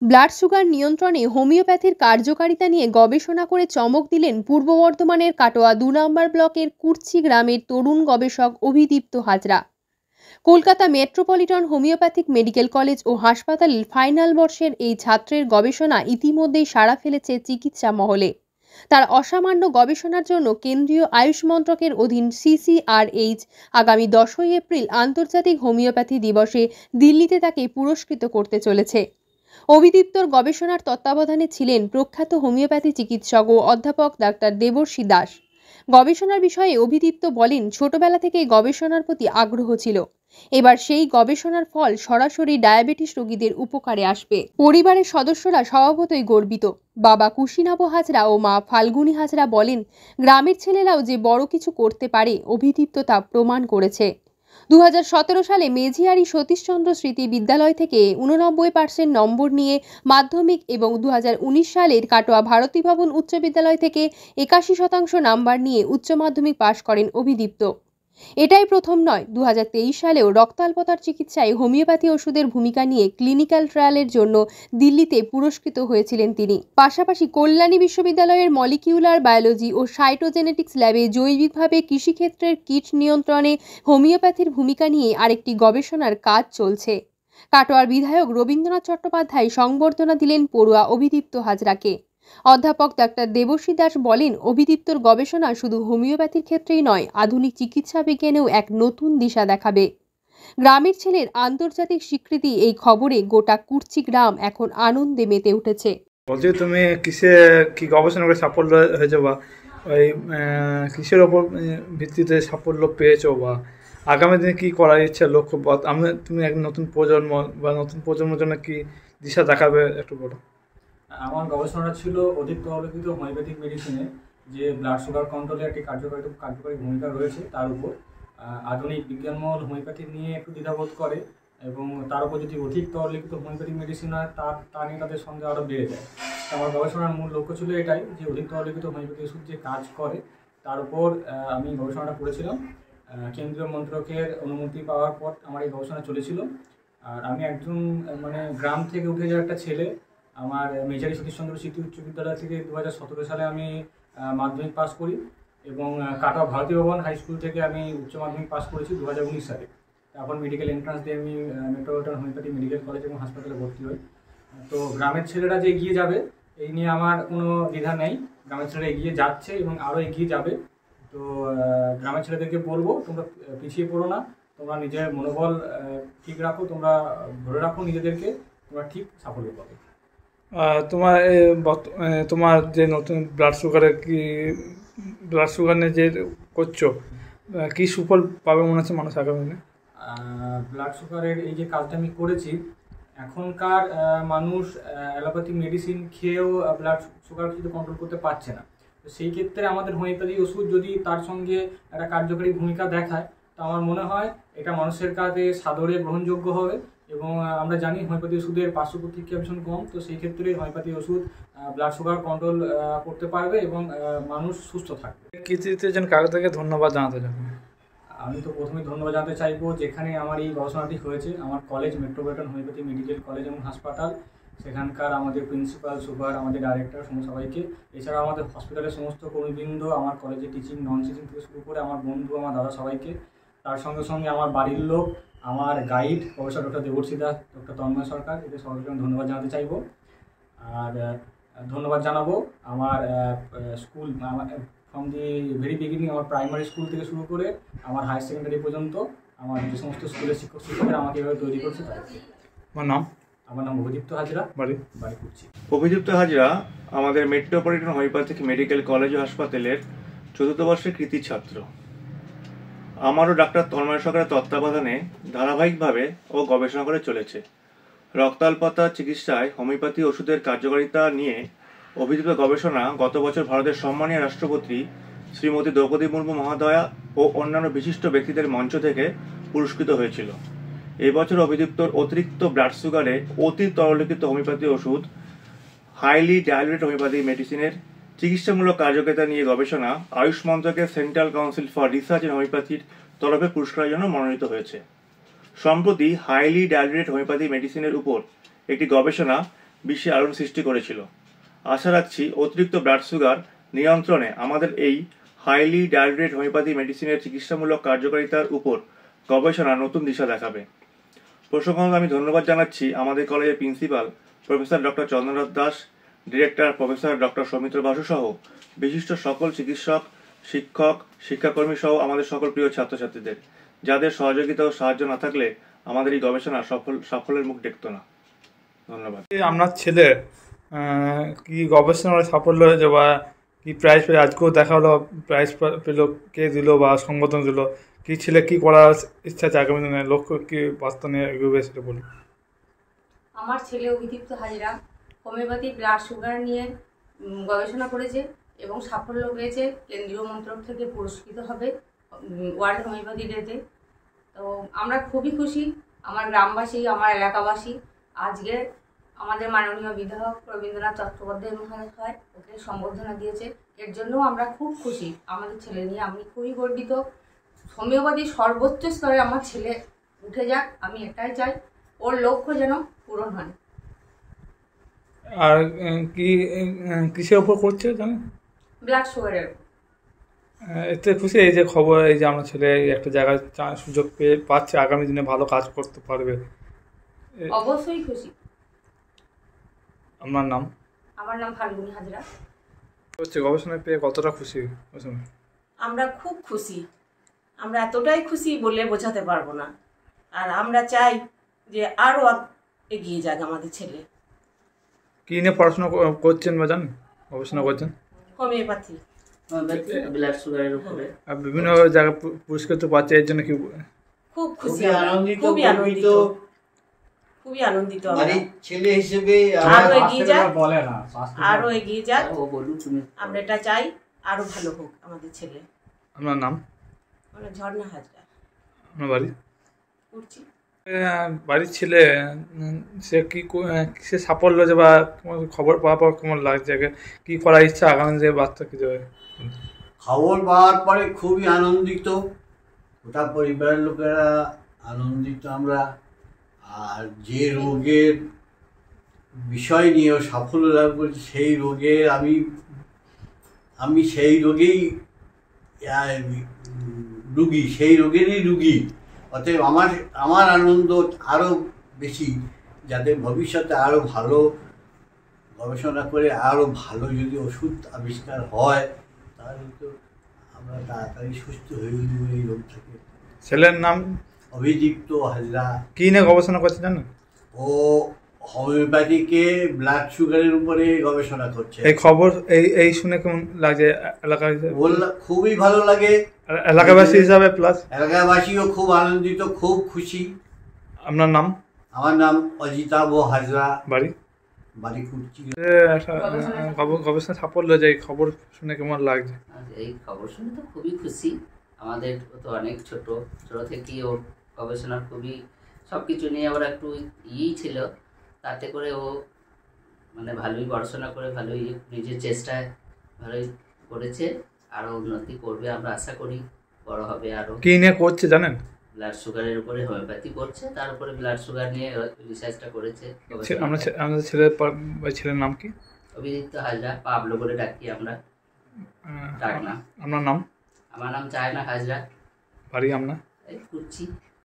Blood sugar নিয়ন্ত্রণে হোমিওপ্যাথির কার্যকারিতা নিয়ে গবেষণা করে চমক দিলেন পূর্ব বর্ধমানের কাটোয়া ২ নম্বর ব্লকের কুর্চি গ্রামের তরুণ গবেষক Abhidipta Hazra. Kolkata metropolitan homoeopathic medical college ও হাসপাতালের ফাইনাল বর্ষের এই ছাত্রের গবেষণা ইতিমধ্যেই সাড়া ফেলেছে চিকিৎসা মহলে। তার অসামান্য গবেষণার জন্য কেন্দ্রীয় আয়ুষ মন্ত্রকের অধীন CCRH আগামী 10ই এপ্রিল আন্তর্জাতিক হোমিওপ্যাথি দিবসে দিল্লিতে তাকে পুরস্কৃত করতে চলেছে। অভিদীপ্তর গবেষণার তত্ত্বাবধানে ছিলেন প্রখ্যাত হোমিওপ্যাথি চিকিৎসক ও অধ্যাপক ডাক্তার দেবর্ষী দাস। গবেষণার বিষয়ে অভিদীপ্ত বলেন, ছোটবেলা থেকেই গবেষণার প্রতি আগ্রহ ছিল। এবার সেই গবেষণার ফল সরাসরি ডায়াবেটিস রোগীদের উপকারে আসবে। পরিবারের সদস্যরা স্বভাবতই গর্বিত। বাবা কুশীনব হাজরা ও মা ফাল্গুনী হাজরা বলেন, গ্রামের ছেলেরাও যে বড় কিছু করতে পারে অভিদীপ্ত তা প্রমাণ করেছে। 2017 সালে মেঝিয়ারি সতীশচন্দ্র স্মৃতি বিদ্যালয় থেকে 89% নম্বর নিয়ে মাধ্যমিক এবং 2019 সালের কাটোয়া ভারতী ভবন উচ্চ বিদ্যালয় থেকে 81% নাম্বার নিয়ে উচ্চ মাধ্যমিক পাশ করেন অভিদীপ্ত। এটাই প্রথম নয়, 2023 সালেও রক্তাল্পতার চিকিৎসায় হোমিওপ্যাথি ওষুধের ভূমিকা নিয়ে ক্লিনিক্যাল ট্রায়ালের জন্য দিল্লিতে পুরস্কৃত হয়েছিলেন তিনি। পাশাপাশি কল্যাণী বিশ্ববিদ্যালয়ের মলিকিউলার বায়োলজি ও সাইটোজেনেটিক্স ল্যাবে জৈবিকভাবে কৃষিক্ষেত্রের কীট নিয়ন্ত্রণে হোমিওপ্যাথির ভূমিকা নিয়ে আরেকটি গবেষণার কাজ চলছে। কাটোয়ার বিধায়ক রবীন্দ্রনাথ চট্টোপাধ্যায় সংবর্ধনা দিলেন পড়ুয়া অভিদীপ্ত হাজরাকে। অধ্যাপক ডাক্তার দেবর্ষী দাস বলেন, অভিদীপ্তর গবেষণা শুধু হোমিওপ্যাথির ক্ষেত্রেই নয়, আধুনিক চিকিৎসা বিজ্ঞানেও এক নতুন দিশা দেখাবে। গ্রামের ছেলের আন্তর্জাতিক স্বীকৃতি এই খবরে গোটা কুর্চি গ্রাম এখন আনন্দে মেতে উঠেছে। বলছি, তুমি কি গবেষণা করে সাফল্য হয়েছে বা ওই কিসের ওপর ভিত্তিতে সাফল্য পেয়েছো বা আগামী দিনে কি করার ইচ্ছা লক্ষ্য, তুমি এক নতুন প্রজন্ম বা নতুন প্রজন্মের জন্য কি দিশা দেখাবে একটু বলো। আমার গবেষণা ছিল অধিক তরলীকৃত হোমিওপ্যাথিক মেডিসিনে যে ব্লাড সুগার কন্ট্রোলে একটি কার্যকরী ভূমিকা রয়েছে তার উপর। আধুনিক বিজ্ঞানমূল হোমিওপ্যাথি নিয়ে একটু দ্বিধাবোধ করে এবং তার উপর যদি অধিক তরলীকৃত হোমিওপ্যাথিক মেডিসিন হয় তা নিয়ে তাদের সঙ্গে আরও বেড়ে যায়। আমার গবেষণার মূল লক্ষ্য ছিল এটাই যে অধিক তরলীকৃত হোমিওপ্যাথি ওষুধ যে কাজ করে তার উপর আমি গবেষণাটা করেছিলাম। কেন্দ্রীয় মন্ত্রকের অনুমতি পাওয়ার পর আমার এই গবেষণা চলেছিল। আর আমি একজন গ্রাম থেকে উঠে যাওয়া একটা ছেলে। আমার মেঝারি সতীশচন্দ্র স্মৃতি উচ্চ বিদ্যালয় থেকে 2017 সালে আমি মাধ্যমিক পাস করি এবং কাটোয়া ভারতী ভবন হাই স্কুল থেকে আমি উচ্চ মাধ্যমিক পাস করেছি 2019 সালে। তারপর মেডিকেল এন্ট্রান্স দিয়ে আমি মেট্রোপলিটন হোমিওপ্যাথি মেডিকেল কলেজ এবং হাসপাতালে ভর্তি হই। তো গ্রামের ছেলেরা যে এগিয়ে যাবে এই নিয়ে আমার কোনো দ্বিধা নেই। গ্রামের ছেলেরা এগিয়ে যাচ্ছে এবং আরও এগিয়ে যাবে। তো গ্রামের ছেলেদেরকে বলবো, তোমরা পিছিয়ে পড়ো না, তোমরা নিজের মনোবল ঠিক রাখো, তোমরা ধরে রাখো নিজেদেরকে, তোমরা ঠিক সাফল্য পাবে। তোমার যে নতুন ব্লাড সুগার নিয়ে যে করছো, কি সুফল পাবে মনে হচ্ছে মানুষ আগামী দিনে? ব্লাড সুগারের এই যে কাজটা আমি করেছি, এখনকার মানুষ অ্যালোপ্যাথিক মেডিসিন খেয়েও ব্লাড সুগার কিন্তু কন্ট্রোল করতে পারছে না। তো সেই ক্ষেত্রে আমাদের হোমিওপ্যাথি ওষুধ যদি তার সঙ্গে একটা কার্যকরী ভূমিকা দেখায় তো আমার মনে হয় এটা মানুষের কাছে সাদরে গ্রহণযোগ্য হবে। এবং আমরা জানি হোমিওপ্যাথি ওষুধের পার্শ্ব প্রতিক্রিয়া ভীষণ কম। তো সেই ক্ষেত্রে হোমিওপ্যাথি ওষুধ ব্লাড সুগার কন্ট্রোল করতে পারবে এবং মানুষ সুস্থ থাকবে। কৃতিত্বের জন্য কারো থেকে ধন্যবাদ জানাতে চাই। আমি তো প্রথমে ধন্যবাদ জানাতে চাইবো যেখানে আমার এই গবেষণাটি হয়েছে, আমার college metropolitan homeopathy medical college এবং হাসপাতাল, সেখানকার আমাদের প্রিন্সিপাল, সুপার, আমাদের ডাইরেক্টর সবাইকে, এছাড়াও আমাদের হসপিটালের সমস্ত কর্মীবৃন্দ, আমার কলেজে টিচিং নন টিচিং থেকে শুরু করে আমার বন্ধু, আমার দাদা সবাইকে, তার সঙ্গে সঙ্গে আমার বাড়ির লোক, আমার guide professor doctor Debarshi Das, doctor Tanmoy Sarkar, এদের সবাইকে আমি ধন্যবাদ জানাতে চাইবো। আর ধন্যবাদ জানাবো আমার school, from the very beginning, আমার প্রাইমারি স্কুল থেকে শুরু করে আমার হায়ার সেকেন্ডারি পর্যন্ত আমার যে সমস্ত স্কুলের শিক্ষকরা আমাকে এভাবে তৈরি করছে তাদেরকে। আমার নাম অভিদীপ্ত হাজরা, বাড়ি কুর্চি। অভিদীপ্ত হাজরা আমাদের মেট্রোপলিটন হোমিওপ্যাথিক মেডিকেল কলেজ ও হাসপাতালের 4th বর্ষের কৃতি ছাত্র। আমারও ডাক্তার তন্ময় সরকারের তত্ত্বাবধানে ধারাবাহিকভাবে ও গবেষণা করে চলেছে। রক্তাল্পতা চিকিৎসায় হোমিওপ্যাথি ওষুধের কার্যকারিতা নিয়ে অভিদীপ্ত গবেষণা গত বছর ভারতের সম্মানীয় রাষ্ট্রপতি শ্রীমতী দ্রৌপদী মুর্মু মহোদয়া ও অন্যান্য বিশিষ্ট ব্যক্তিদের মঞ্চ থেকে পুরস্কৃত হয়েছিল। এবছর অভিদীপ্তর অতিরিক্ত ব্লাড সুগারে অতি তরলীকৃত হোমিওপ্যাথি ওষুধ হাইলি ডাইলুটেড হোমিওপ্যাথি মেডিসিনের চিকিৎসামূলক কার্যকারিতা নিয়ে গবেষণা আয়ুষ মন্ত্রকের central council for research in হোমিওপ্যাথির তরফে পুরস্কারের জন্য মনোনীত হয়েছে। সম্প্রতি হাইলি ডাইলুটেড হোমিওপ্যাথি মেডিসিনের উপর একটি গবেষণা বিশ্বে আলোড়ন সৃষ্টি করেছিল। আশা রাখছি অতিরিক্ত ব্লাড সুগার নিয়ন্ত্রণে আমাদের এই হাইলি ডাইলুটেড হোমিওপ্যাথি মেডিসিনের চিকিৎসামূলক কার্যকারিতার উপর গবেষণা নতুন দিশা দেখাবে। প্রসঙ্গত আমি ধন্যবাদ জানাচ্ছি আমাদের কলেজের principal professor doctor Chandranath Das, director professor doctor Soumitra Basu সহ বিশিষ্ট সকল চিকিৎসক, শিক্ষক, শিক্ষাকর্মী সহ আমাদের সকল প্রিয় ছাত্রছাত্রীদের, যাদের সহযোগিতা ও সাহায্য না থাকলে আমাদের এই গবেষণা সাফল্যের মুখ দেখত না। ধন্যবাদ। আপনার ছেলে কি গবেষণার সাফল্য হয়েছে বা কি প্রাইজ পেল? আজকেও দেখা হলো, প্রাইজ পেলো, কে দিল বা সংবর্ধনা দিল? কি ছেলে কি করার ইচ্ছা আছে আগামী দিনে, লক্ষ্য কি বাস্তব নিয়ে এগোবে সেটা বলুন। আমার ছেলে অভিদীপ্ত হাজরা হোমিওপ্যাথি ব্লাড সুগার নিয়ে গবেষণা করেছে এবং সাফল্য পেয়েছে। কেন্দ্রীয় মন্ত্রক থেকে পুরস্কৃত হবে ওয়ার্ল্ড হোমিওপ্যাথি ডেতে। তো আমরা খুবই খুশি, আমার গ্রামবাসী, আমার এলাকাবাসী। আজকে আমাদের মাননীয় বিধায়ক রবীন্দ্রনাথ চট্টোপাধ্যায় মহাশয় ওকে সম্বর্ধনা দিয়েছে, এর জন্যও আমরা খুব খুশি। আমাদের ছেলে নিয়ে আমি খুবই গর্বিত। হোমিওপ্যাথির সর্বোচ্চ স্তরে আমার ছেলে উঠে যাক, আমি এটাই চাই, ওর লক্ষ্য যেন পূরণ হয়। আর কি কিসের ওপর করছে জানেন? ব্লাড সুগারের। এতে খুশি এই যে খবর, এই যে আমার ছেলে একটা জায়গায় সুযোগ পেয়ে পাচ্ছে, আগামী দিনে ভালো কাজ করতে পারবে। অবশ্যই খুশি। আপনার নাম? আমার নাম ফাল্গুনী হাজরা। হচ্ছে গবেষণা পেয়ে কতটা খুশি? আমরা খুব খুশি, আমরা এতটাই খুশি বলে বোঝাতে পারবো না। আর আমরা চাই যে আরও এগিয়ে যাক আমাদের ছেলে। কি নিয়ে পড়াশোনা করছেন বা জানেন, গবেষণা করছেন? হোমিওপ্যাথি ব্লাড সুগারের উপরে। আর বিভিন্ন জায়গায় পুরস্কার তো পাচ্ছে, এর জন্য কি খুব খুশি, খুবই আনন্দিত, খুবই আনন্দিত, খুবই আনন্দিত। বাড়ির ছেলে হিসেবে আরো এগিয়ে যাক, বলে না, আরো এগিয়ে যাক, ও বলুন তুমি। আমরা এটা চাই আরো ভালো হোক আমাদের ছেলে। আপনার নাম? আমরা ঝর্ণা হাজরা, আপনার বাড়ি? করছি। বাড়ির ছেলে সে কি কিসে সাফল্য যে বা খবর পাওয়ার পর কেমন লাগছে, কি করার ইচ্ছা আগামী যে বাচ্চা কিছু হয়? খবর পাওয়ার পরে খুবই আনন্দিত, গোটা পরিবারের লোকেরা আনন্দিত আমরা। আর যে রোগের বিষয় নিয়েও সাফল্য লাভ করছি, সেই রোগের আমি সেই রোগেই রুগী, সেই রোগেরই রুগী। অতএব আমার আনন্দ আরও বেশি, যাতে ভবিষ্যতে আরও ভালো গবেষণা করে আরও ভালো যদি ওষুধ আবিষ্কার হয়, তাহলে তো আমরা তাড়াতাড়ি সুস্থ হয়ে যাব এই রোগ থেকে। ছেলের নাম? অভিদীপ্ত হাজরা। কি নিয়ে গবেষণা করছে জানেন? ও হোমিওপ্যাথিকে ব্লাড সুগারের উপরে গবেষণা করছে। এই খবর এই শুনে কেমন লাগছে এলাকায়? খুবই ভালো লাগে, এলাকাবাসী হিসাবে প্লাস এলাকাবাসীও খুব আনন্দিত, খুব খুশি। আপনার নাম? আমার নাম অজিতাভ হাজরা, বাড়ি? বাড়ি কুর্চি। একটা গবেষণা সাফল্য, যে এই খবর শুনে কেমন লাগছে? এই খবর শুনে তো খুবই খুশি। আমাদের তো অনেক ছোট থেকেই ওর গবেষণা খুবই সব কিছু নিয়ে ওরা একটু ছিল, তাতে করে ও মানে ভালোই পড়াশোনা করে ভালোই নিজের চেষ্টায় ভালোই করেছে, আরও উন্নতি করবে আমরা আশা করি, বড় হবে আরও। কি নিয়ে করছে জানেন? ব্লাড সুগারের উপরে হোমিওপ্যাথি করছে, তার উপরে ব্লাড সুগার নিয়ে রিসার্চটা করেছে। আমাদের ছেলের নাম কি? অভিদীপ্ত হাজরা, পাবলো করে ডাকি আমরা, ডাক না। আপনার নাম? আমার নাম চায়না হাজরা। বাড়ি আপনার? এই করছি।